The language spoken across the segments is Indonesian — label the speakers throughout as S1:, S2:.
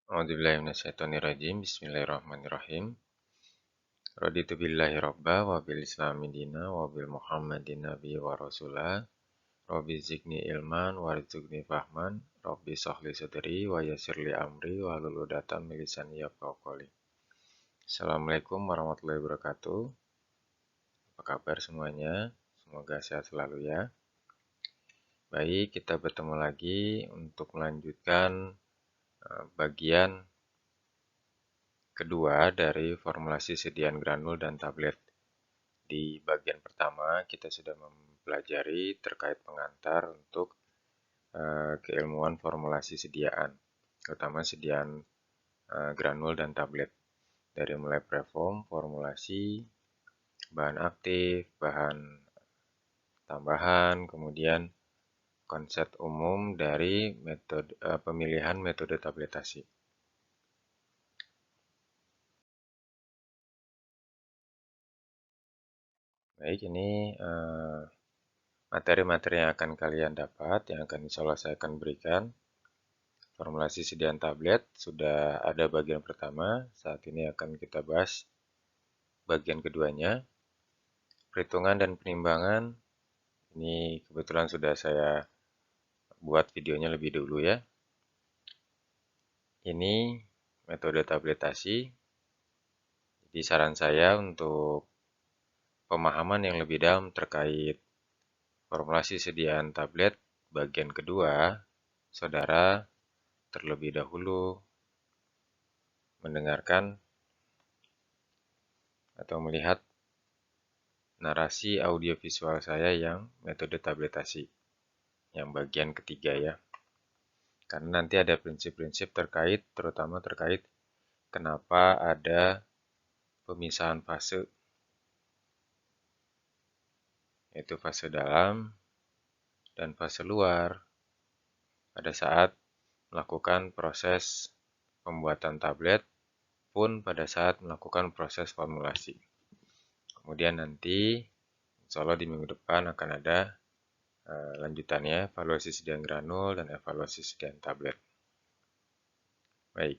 S1: A'udzubillahi minasyaitonirrajim. Bismillahirrahmanirrahim. Raditu billahi robba wa bil islami dina wa bil muhammadin nabi wa rasulah. Rabbi zidni ilman warzuqni fahman. Rabbi sahli sadri wa yassirli amri wa hlul 'uqdatam min lisani yafqahu qawli. Assalamualaikum warahmatullahi wabarakatuh. Apa kabar semuanya? Semoga sehat selalu ya. Baik, kita bertemu lagi untuk melanjutkan bagian kedua dari formulasi sediaan granul dan tablet. Di bagian pertama kita sudah mempelajari terkait pengantar untuk keilmuan formulasi sediaan, terutama sediaan granul dan tablet. Dari mulai preform, formulasi, bahan aktif, bahan tambahan, kemudian konsep umum dari metode pemilihan metode tabletasi. Baik, ini materi-materi yang akan kalian dapat, yang akan insya Allah saya akan berikan. Formulasi sediaan tablet sudah ada bagian pertama, saat ini akan kita bahas bagian keduanya. Perhitungan dan penimbangan, ini kebetulan sudah saya buat videonya lebih dulu ya. Ini metode tabletasi, jadi saran saya untuk pemahaman yang lebih dalam terkait formulasi sediaan tablet bagian kedua, saudara terlebih dahulu mendengarkan atau melihat narasi audiovisual saya yang metode tabletasi, yang bagian ketiga ya. Karena nanti ada prinsip-prinsip terkait, terutama terkait kenapa ada pemisahan fase, yaitu fase dalam dan fase luar pada saat melakukan proses pembuatan tablet pun pada saat melakukan proses formulasi. Kemudian nanti insya Allah di minggu depan akan ada lanjutannya, evaluasi sediaan granul dan evaluasi sediaan tablet. Baik.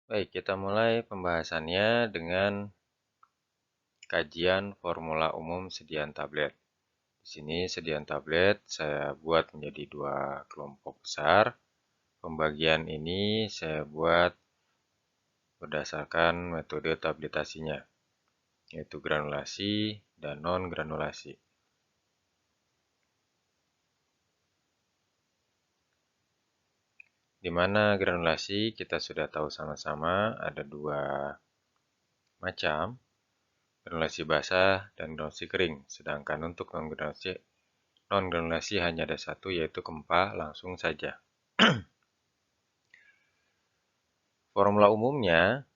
S1: Baik, kita mulai pembahasannya dengan kajian formula umum sediaan tablet. Di sini sediaan tablet saya buat menjadi dua kelompok besar. Pembagian ini saya buat berdasarkan metode tabletasinya, yaitu granulasi dan non-granulasi. Di mana granulasi kita sudah tahu sama-sama ada dua macam, granulasi basah dan granulasi kering. Sedangkan untuk non-granulasi hanya ada satu, yaitu kempah langsung saja. Formula umumnya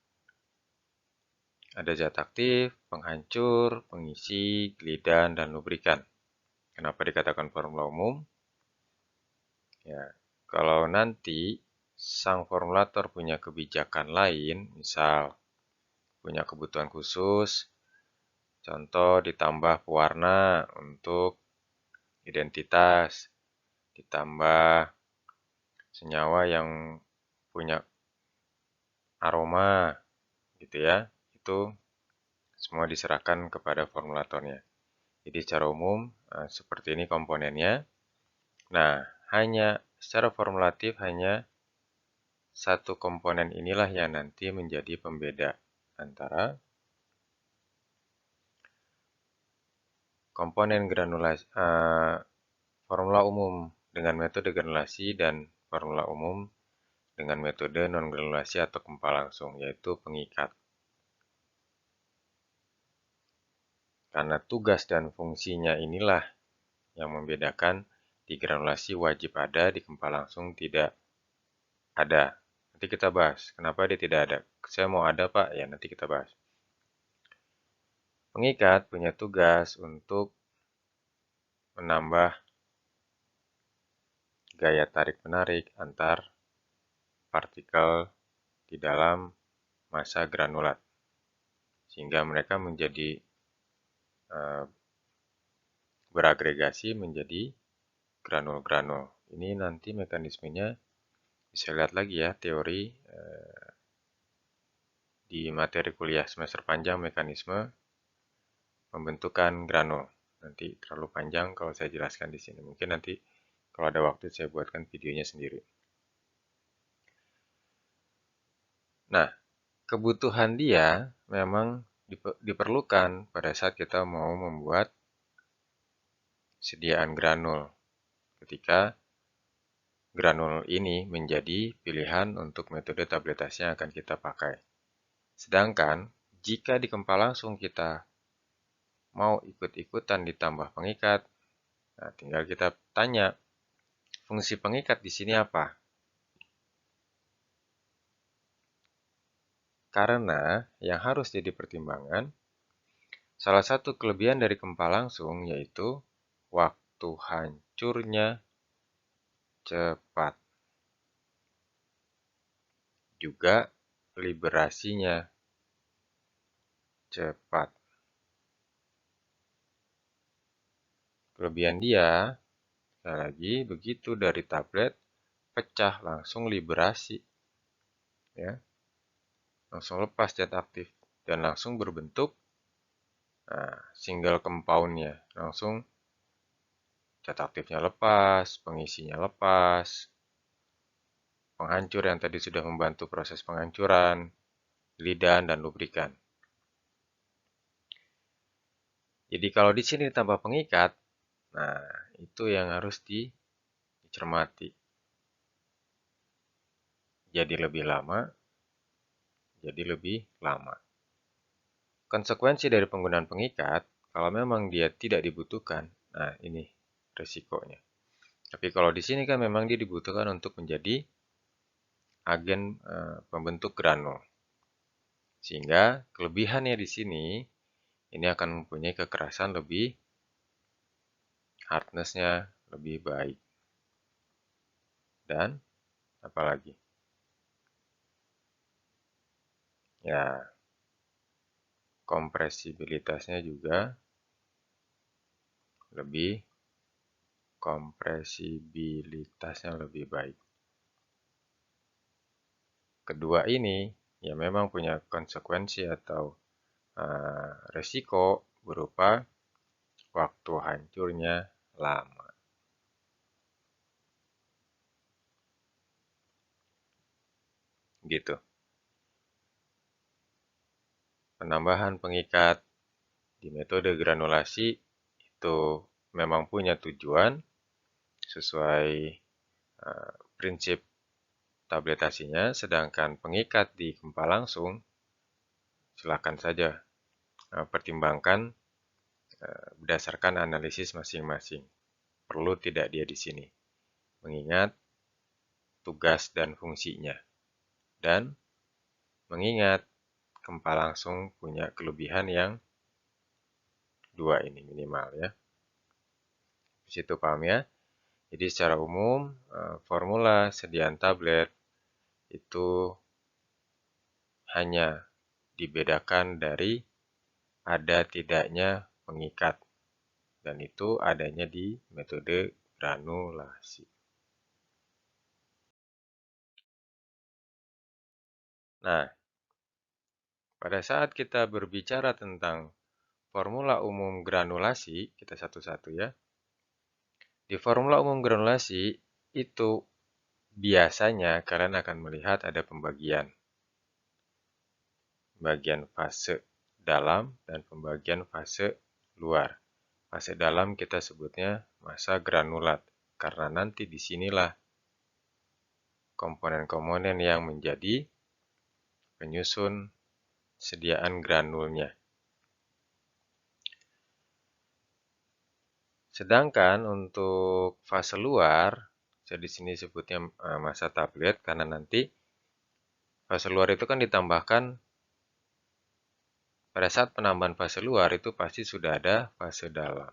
S1: ada zat aktif, penghancur, pengisi, glidan, dan lubrikan. Kenapa dikatakan formula umum? Ya, kalau nanti sang formulator punya kebijakan lain, misal punya kebutuhan khusus, contoh ditambah pewarna untuk identitas, ditambah senyawa yang punya aroma, gitu ya, itu semua diserahkan kepada formulatornya. Jadi secara umum seperti ini komponennya. Nah, hanya secara formulatif hanya satu komponen inilah yang nanti menjadi pembeda antara komponen granulasi formula umum dengan metode granulasi dan formula umum dengan metode non-granulasi atau kempah langsung, yaitu pengikat. Karena tugas dan fungsinya inilah yang membedakan di granulasi wajib ada, di kempah langsung tidak ada. Nanti kita bahas, kenapa dia tidak ada. Saya mau ada Pak, ya nanti kita bahas. Pengikat punya tugas untuk menambah gaya tarik-menarik antar partikel di dalam massa granulat. Sehingga mereka menjadi beragregasi menjadi granul-granul. Ini nanti mekanismenya bisa lihat lagi ya, teori di materi kuliah semester panjang mekanisme pembentukan granul. Nanti terlalu panjang kalau saya jelaskan di sini. Mungkin nanti kalau ada waktu saya buatkan videonya sendiri. Nah, kebutuhan dia memang diperlukan pada saat kita mau membuat sediaan granul. Ketika granul ini menjadi pilihan untuk metode tabletasi yang akan kita pakai. Sedangkan, jika dikempal langsung kita mau ikut-ikutan ditambah pengikat, nah tinggal kita tanya, fungsi pengikat di sini apa? Karena yang harus jadi pertimbangan, salah satu kelebihan dari kempal langsung yaitu waktu hancurnya cepat. Juga liberasinya cepat. Kelebihan dia, sekali lagi, begitu dari tablet, pecah langsung liberasi. Ya, langsung lepas zat aktif dan langsung berbentuk single compound-nya. Langsung zat aktifnya lepas, pengisinya lepas, penghancur yang tadi sudah membantu proses penghancuran, lidan, dan lubrikan. Jadi kalau di sini ditambah pengikat, nah itu yang harus dicermati. Jadi lebih lama, jadi lebih lama. Konsekuensi dari penggunaan pengikat, kalau memang dia tidak dibutuhkan, nah ini resikonya. Tapi kalau di sini kan memang dia dibutuhkan untuk menjadi agen pembentuk granul. Sehingga kelebihannya di sini, ini akan mempunyai kekerasan lebih, hardness-nya lebih baik. Dan apalagi? Ya, kompresibilitasnya juga lebih baik. Kedua ini ya memang punya konsekuensi atau resiko berupa waktu hancurnya lama. Gitu. Penambahan pengikat di metode granulasi itu memang punya tujuan sesuai prinsip tabletasinya, sedangkan pengikat di kempal langsung silakan saja pertimbangkan berdasarkan analisis masing-masing. Perlu tidak dia di sini. Mengingat tugas dan fungsinya. Dan mengingat kempal langsung punya kelebihan yang dua ini minimal ya. Di situ paham ya. Jadi secara umum formula sediaan tablet itu hanya dibedakan dari ada tidaknya pengikat. Dan itu adanya di metode granulasi. Nah, pada saat kita berbicara tentang formula umum granulasi, kita satu-satu ya. Di formula umum granulasi, itu biasanya kalian akan melihat ada pembagian. Pembagian fase dalam dan pembagian fase luar. Fase dalam kita sebutnya massa granulat, karena nanti disinilah komponen-komponen yang menjadi penyusun sediaan granulnya. Sedangkan untuk fase luar, saya di sini sebutnya massa tablet karena nanti fase luar itu kan ditambahkan pada saat penambahan fase luar itu pasti sudah ada fase dalam.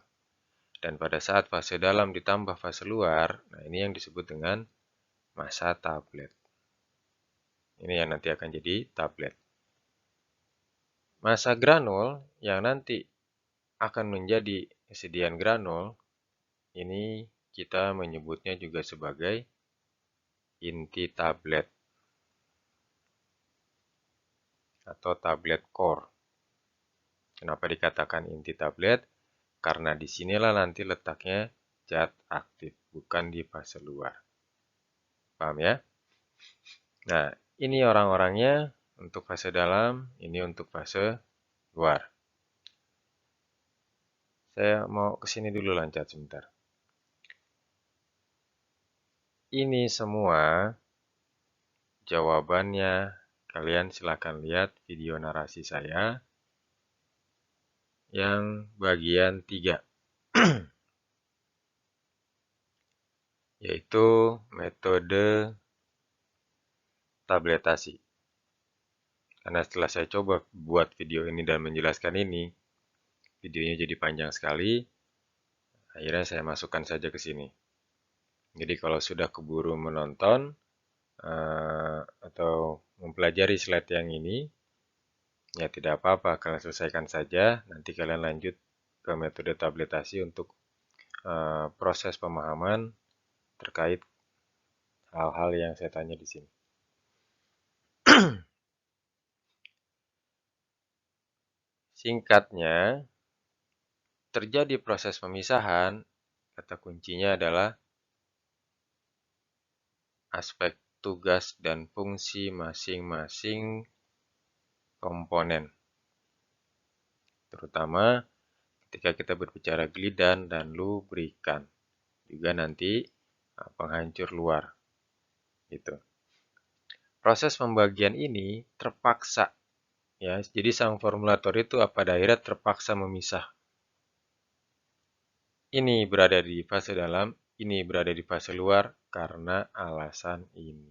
S1: Dan pada saat fase dalam ditambah fase luar, nah ini yang disebut dengan massa tablet. Ini yang nanti akan jadi tablet. Massa granul yang nanti akan menjadi kesediaan granul, ini kita menyebutnya juga sebagai inti tablet atau tablet core. Kenapa dikatakan inti tablet? Karena disinilah nanti letaknya zat aktif, bukan di fase luar. Paham ya? Nah, ini orang-orangnya untuk fase dalam, ini untuk fase luar. Saya mau ke sini dulu lanjut sebentar. Ini semua jawabannya. Kalian silakan lihat video narasi saya yang bagian 3. Yaitu metode tabletasi. Karena setelah saya coba buat video ini dan menjelaskan ini, videonya jadi panjang sekali, akhirnya saya masukkan saja ke sini. Jadi kalau sudah keburu menonton atau mempelajari slide yang ini, ya tidak apa-apa, kalian selesaikan saja, nanti kalian lanjut ke metode tabletasi untuk proses pemahaman terkait hal-hal yang saya tanya di sini. Singkatnya, terjadi proses pemisahan, kata kuncinya adalah aspek tugas dan fungsi masing-masing komponen. Terutama ketika kita berbicara glidan dan lubrikan. Juga nanti penghancur luar. Gitu. Proses pembagian ini terpaksa. Ya, jadi sang formulator itu pada akhirnya terpaksa memisah. Ini berada di fase dalam, ini berada di fase luar karena alasan ini.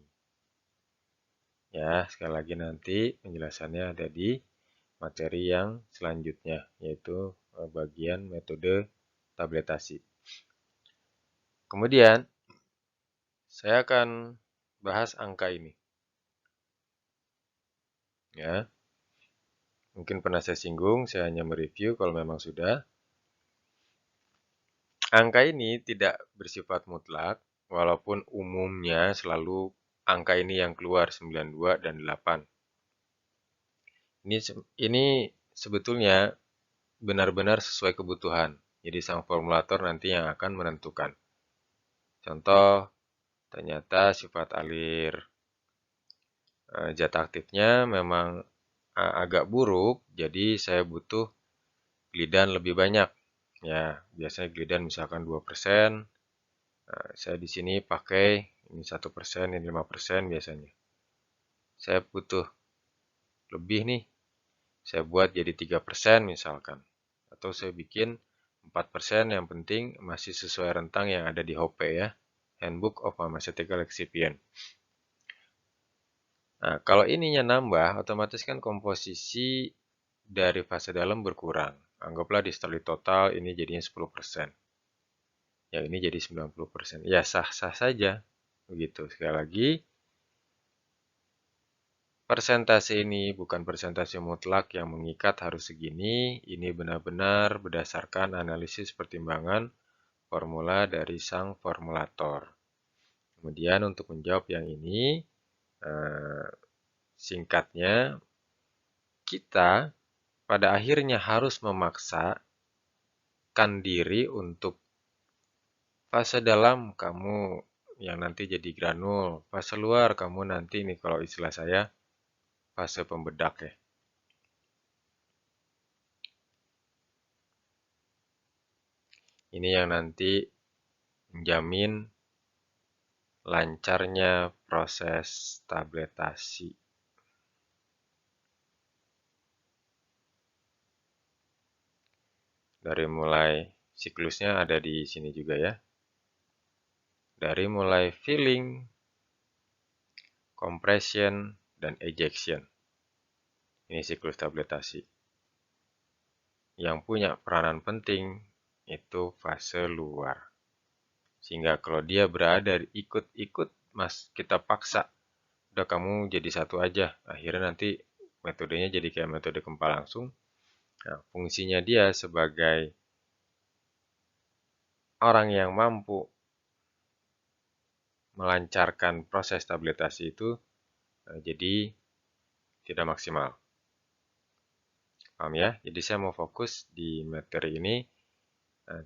S1: Ya, sekali lagi nanti penjelasannya ada di materi yang selanjutnya, yaitu bagian metode tabletasi. Kemudian, saya akan bahas angka ini. Ya, mungkin pernah saya singgung, saya hanya mereview kalau memang sudah. Angka ini tidak bersifat mutlak, walaupun umumnya selalu angka ini yang keluar 92 dan 8. Ini sebetulnya benar-benar sesuai kebutuhan. Jadi sang formulator nanti yang akan menentukan. Contoh, ternyata sifat alir zat aktifnya memang agak buruk, jadi saya butuh glidan lebih banyak. Ya, biasanya glidan misalkan 2%. Saya di sini pakai ini 1%, ini 5% biasanya. Saya butuh lebih nih. Saya buat jadi 3% misalkan. Atau saya bikin 4%, yang penting masih sesuai rentang yang ada di HOPE ya. Handbook of Pharmaceutical Excipient. Nah, kalau ininya nambah, otomatis kan komposisi dari fase dalam berkurang. Anggaplah distillate total ini jadinya 10%. Ya, ini jadi 90%. Ya, sah-sah saja. Begitu. Sekali lagi, persentase ini bukan persentase mutlak yang mengikat harus segini. Ini benar-benar berdasarkan analisis pertimbangan formula dari sang formulator. Kemudian untuk menjawab yang ini, singkatnya, kita pada akhirnya harus memaksakan diri untuk fase dalam kamu yang nanti jadi granul, fase luar kamu nanti nih kalau istilah saya fase pembedak ya. Ini yang nanti menjamin lancarnya proses tabletasi. Dari mulai siklusnya ada di sini juga ya. Dari mulai filling, compression, dan ejection. Ini siklus tabletasi. Yang punya peranan penting itu fase luar. Sehingga kalau dia berada ikut-ikut, mas kita paksa, udah kamu jadi satu aja. Akhirnya nanti metodenya jadi kayak metode kempal langsung. Nah, fungsinya dia sebagai orang yang mampu melancarkan proses stabilisasi itu jadi tidak maksimal. Paham ya? Jadi saya mau fokus di materi ini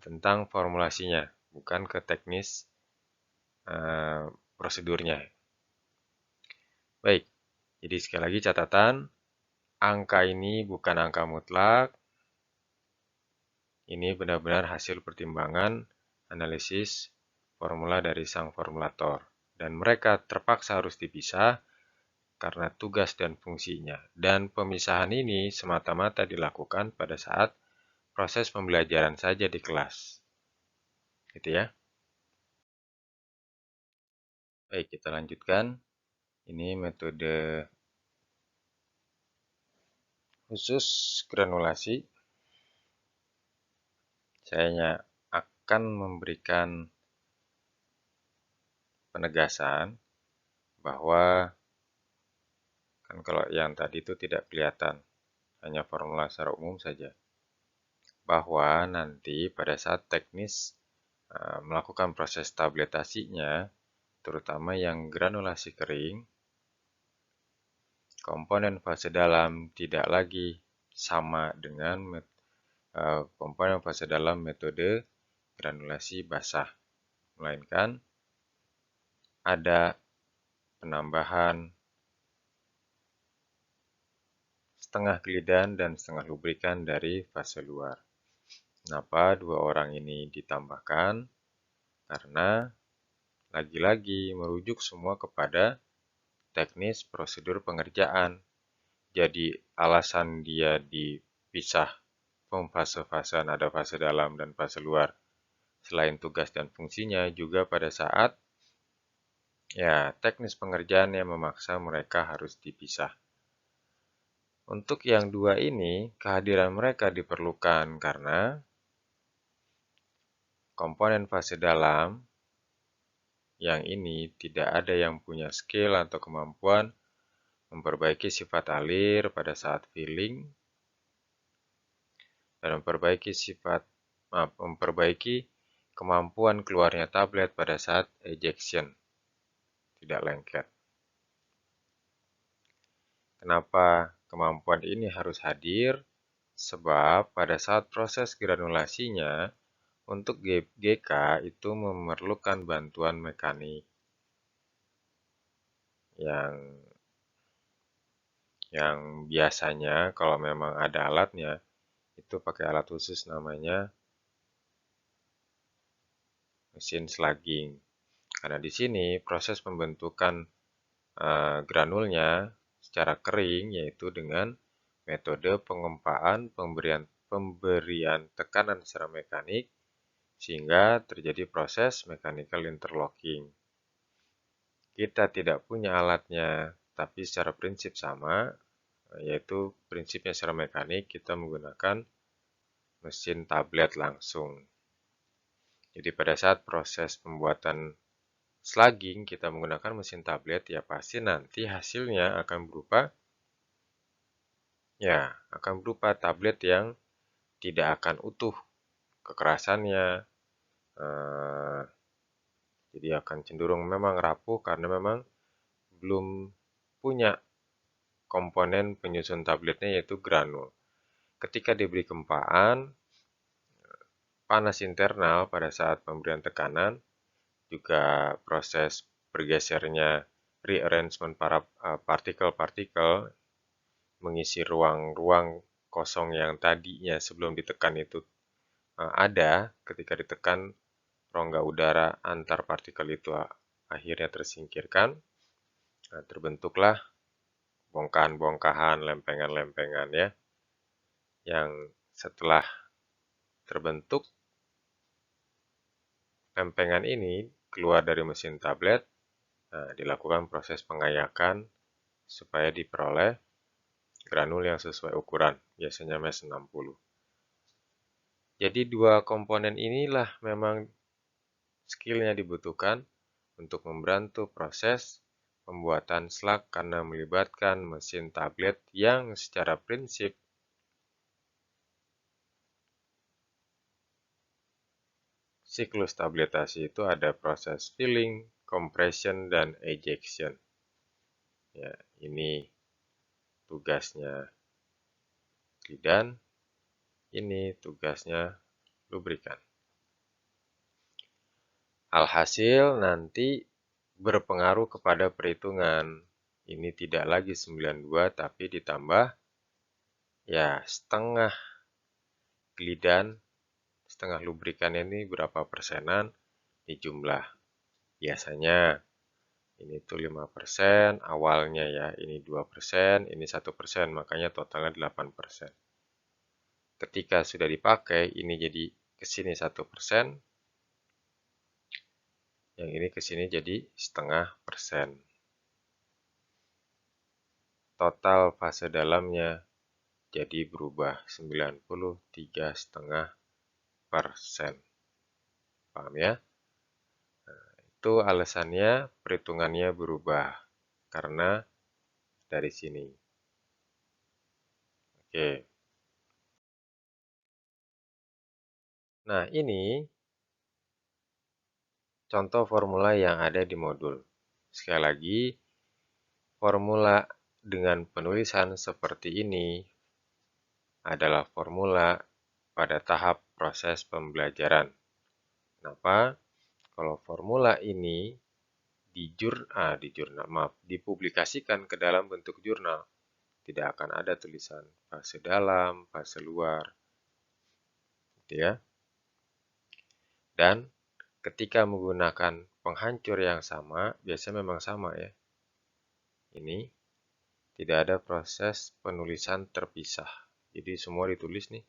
S1: tentang formulasinya, bukan ke teknis prosedurnya. Baik, jadi sekali lagi catatan, angka ini bukan angka mutlak, ini benar-benar hasil pertimbangan analisis formula dari sang formulator. Dan mereka terpaksa harus dipisah karena tugas dan fungsinya. Dan pemisahan ini semata-mata dilakukan pada saat proses pembelajaran saja di kelas. Gitu ya. Baik, kita lanjutkan. Ini metode khusus granulasi. Saya akan memberikan penegasan bahwa kan kalau yang tadi itu tidak kelihatan, hanya formula secara umum saja. Bahwa nanti pada saat teknis melakukan proses stabilisasinya, terutama yang granulasi kering, komponen fase dalam tidak lagi sama dengan komponen fase dalam metode granulasi basah, melainkan ada penambahan setengah glidan dan setengah lubrikan dari fase luar. Kenapa dua orang ini ditambahkan? Karena lagi-lagi merujuk semua kepada teknis prosedur pengerjaan. Jadi alasan dia dipisah fase-fasean, ada fase dalam dan fase luar. Selain tugas dan fungsinya, juga pada saat teknis pengerjaan yang memaksa mereka harus dipisah. Untuk yang dua ini, kehadiran mereka diperlukan karena komponen fase dalam yang ini tidak ada yang punya skill atau kemampuan memperbaiki sifat alir pada saat filling dan memperbaiki kemampuan keluarnya tablet pada saat ejection, tidak lengket. Kenapa kemampuan ini harus hadir? Sebab pada saat proses granulasinya, untuk GK itu memerlukan bantuan mekanik yang biasanya kalau memang ada alatnya, itu pakai alat khusus namanya mesin slugging. Karena di sini proses pembentukan granulnya secara kering yaitu dengan metode pengempaan pemberian tekanan secara mekanik sehingga terjadi proses mechanical interlocking. Kita tidak punya alatnya, tapi secara prinsip sama, yaitu prinsipnya secara mekanik kita menggunakan mesin tablet langsung. Jadi pada saat proses pembuatan slugging kita menggunakan mesin tablet, ya pasti nanti hasilnya akan berupa tablet yang tidak akan utuh kekerasannya, jadi akan cenderung memang rapuh karena memang belum punya komponen penyusun tabletnya yaitu granul. Ketika diberi gempaan, panas internal pada saat pemberian tekanan, juga proses bergesernya rearrangement para partikel-partikel mengisi ruang-ruang kosong yang tadinya sebelum ditekan itu ada, ketika ditekan rongga udara antar partikel itu akhirnya tersingkirkan. Nah, terbentuklah bongkahan-bongkahan, lempengan-lempengan ya. Yang setelah terbentuk lempengan ini keluar dari mesin tablet, dilakukan proses pengayakan supaya diperoleh granul yang sesuai ukuran, biasanya mes 60. Jadi dua komponen inilah memang skillnya dibutuhkan untuk membantu proses pembuatan slug karena melibatkan mesin tablet yang secara prinsip siklus stabilisasi itu ada proses filling, compression, dan ejection. Ya, ini tugasnya glidan, ini tugasnya lubrikan. Alhasil nanti berpengaruh kepada perhitungan. Ini tidak lagi 92 tapi ditambah ya setengah glidan, setengah lubrikan ini berapa persenan dijumlah. Biasanya ini tuh 5%, awalnya ya, ini 2%, ini 1%, makanya totalnya 8%. Ketika sudah dipakai, ini jadi ke sini 1%, yang ini ke sini jadi setengah persen. Total fase dalamnya jadi berubah 93,5%. Paham ya? Itu alasannya perhitungannya berubah karena dari sini. Oke. Nah, ini contoh formula yang ada di modul. Sekali lagi, formula dengan penulisan seperti ini adalah formula pada tahap proses pembelajaran. Kenapa? Kalau formula ini dipublikasikan ke dalam bentuk jurnal, tidak akan ada tulisan fase dalam, fase luar, gitu ya. Dan ketika menggunakan penghancur yang sama, biasanya memang sama ya. Ini tidak ada proses penulisan terpisah. Jadi semua ditulis nih.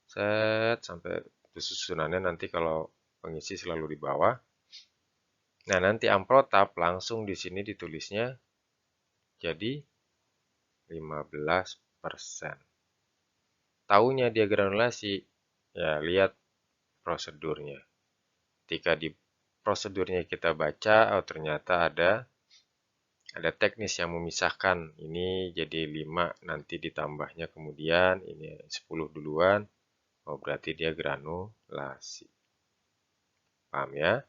S1: Set sampai susunannya nanti kalau pengisi selalu di bawah. Nah, nanti amplotap langsung di sini ditulisnya jadi 15%. Taunya dia granulasi, ya lihat prosedurnya. Ketika di prosedurnya kita baca, oh ternyata ada teknis yang memisahkan. Ini jadi 5, nanti ditambahnya kemudian, ini 10 duluan. Oh, berarti dia granulasi. Paham ya?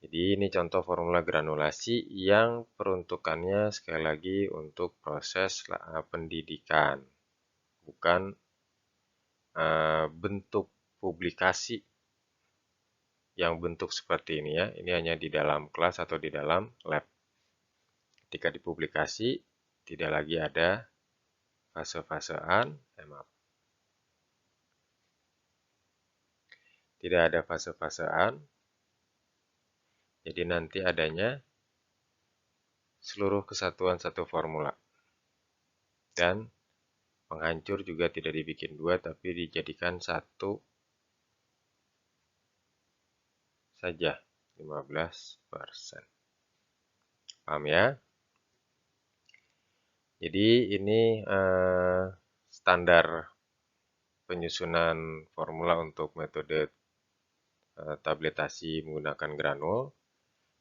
S1: Jadi ini contoh formula granulasi yang peruntukannya sekali lagi untuk proses pendidikan. Bukan bentuk publikasi yang bentuk seperti ini ya. Ini hanya di dalam kelas atau di dalam lab. Ketika dipublikasi, tidak lagi ada fase-fasean, maaf. Tidak ada fase-fasean, jadi nanti adanya seluruh kesatuan satu formula. Dan penghancur juga tidak dibikin 2, tapi dijadikan 1 saja, 15%. Paham ya? Jadi ini standar penyusunan formula untuk metode tabletasi menggunakan granul.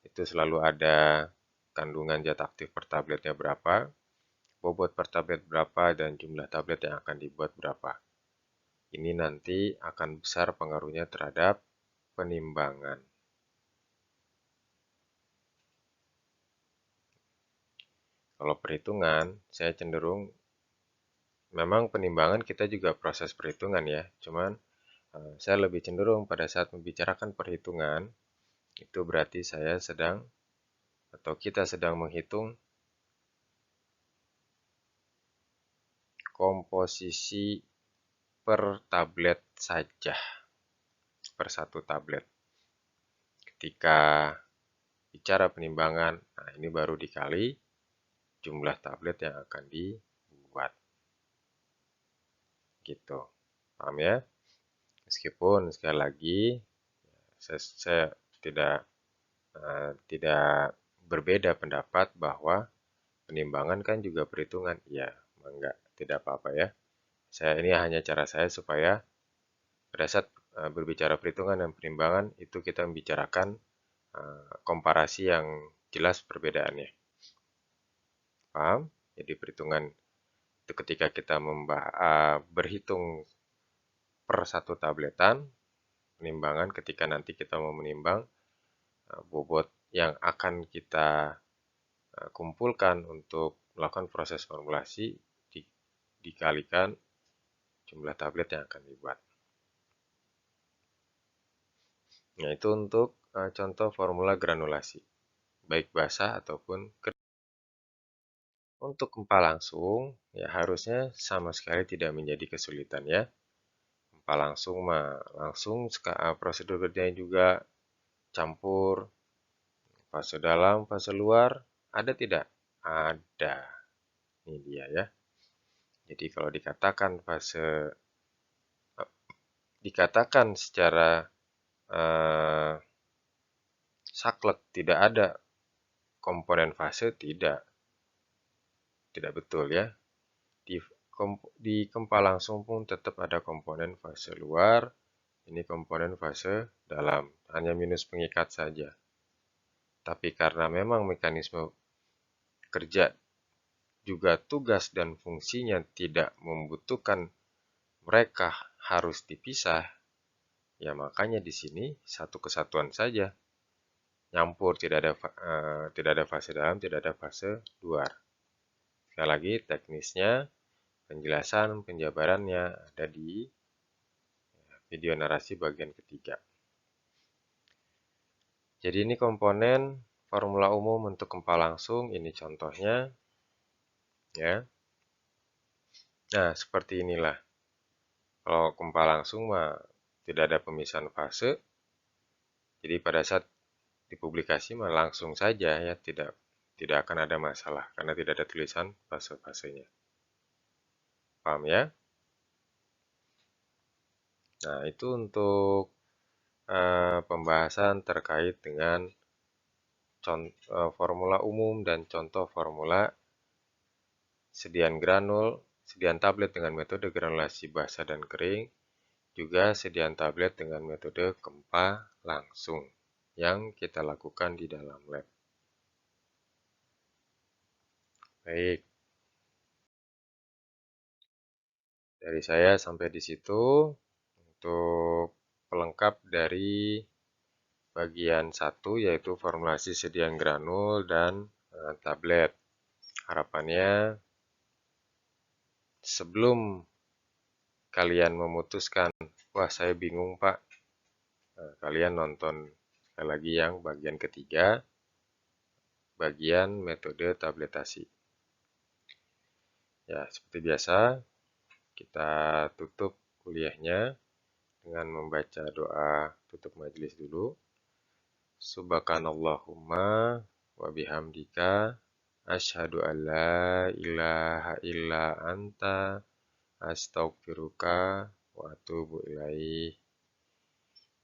S1: Itu selalu ada kandungan zat aktif per tabletnya berapa, bobot per tablet berapa, dan jumlah tablet yang akan dibuat berapa. Ini nanti akan besar pengaruhnya terhadap penimbangan. Kalau perhitungan, saya cenderung memang penimbangan kita juga proses perhitungan ya. Cuman saya lebih cenderung pada saat membicarakan perhitungan, itu berarti saya sedang atau kita sedang menghitung komposisi per tablet saja, per satu tablet. Ketika bicara penimbangan, nah ini baru dikali jumlah tablet yang akan dibuat. Gitu. Paham ya? Meskipun sekali lagi saya tidak berbeda pendapat bahwa penimbangan kan juga perhitungan. Ya, enggak, tidak apa-apa ya. Ini hanya cara saya supaya pada saat berbicara perhitungan dan penimbangan itu kita membicarakan komparasi yang jelas perbedaannya. Paham? Jadi perhitungan itu ketika kita berhitung per satu tabletan, penimbangan ketika nanti kita mau menimbang bobot yang akan kita kumpulkan untuk melakukan proses formulasi dikalikan jumlah tablet yang akan dibuat. Nah, itu untuk contoh formula granulasi, baik basah ataupun kering. Untuk gempa langsung, ya harusnya sama sekali tidak menjadi kesulitan ya. Gempa langsung mah langsung prosedur kerjanya juga campur fase dalam, fase luar, ada tidak? Ada. Ini dia ya. Jadi kalau dikatakan secara eh, saklek tidak ada komponen fase, tidak betul ya. Di, di gempa langsung pun tetap ada komponen fase luar, ini komponen fase dalam, hanya minus pengikat saja. Tapi karena memang mekanisme kerja juga tugas dan fungsinya tidak membutuhkan mereka harus dipisah, ya makanya di sini satu kesatuan saja. Nyampur, tidak ada fase dalam, tidak ada fase luar. Sekali lagi teknisnya, penjelasan, penjabarannya ada di video narasi bagian ketiga. Jadi ini komponen formula umum untuk gempa langsung, ini contohnya ya. Nah, seperti inilah. Kalau gempa langsung mah tidak ada pemisahan fase. Jadi pada saat dipublikasi mah langsung saja ya, tidak akan ada masalah karena tidak ada tulisan fase-fasenya. Paham ya? Nah, itu untuk pembahasan terkait dengan formula umum dan contoh formula sediaan granul, sediaan tablet dengan metode granulasi basah dan kering, juga sediaan tablet dengan metode gempa langsung yang kita lakukan di dalam lab. Baik, dari saya sampai di situ untuk pelengkap dari bagian 1 yaitu formulasi sediaan granul dan tablet. Harapannya sebelum kalian memutuskan, wah saya bingung Pak, kalian nonton sekali lagi yang bagian ketiga, bagian metode tabletasi. Ya, seperti biasa, kita tutup kuliahnya dengan membaca doa tutup majelis dulu. Subhanallahumma wa bihamdika asyhadu an la ilaha illa anta astaghfiruka wa atubu ilaih.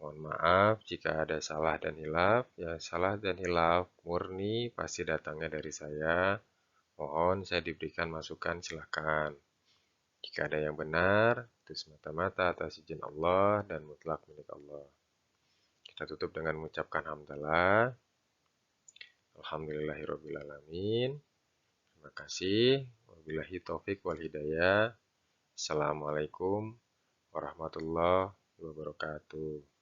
S1: Mohon maaf jika ada salah dan hilaf. Ya, salah dan hilaf murni pasti datangnya dari saya. Mohon saya diberikan masukan, silakan. Jika ada yang benar, itu semata-mata atas izin Allah dan mutlak milik Allah. Kita tutup dengan mengucapkan hamdalah. Alhamdulillahirrabbilalamin. Terima kasih. Wabillahi taufik wal hidayah. Assalamualaikum warahmatullahi wabarakatuh.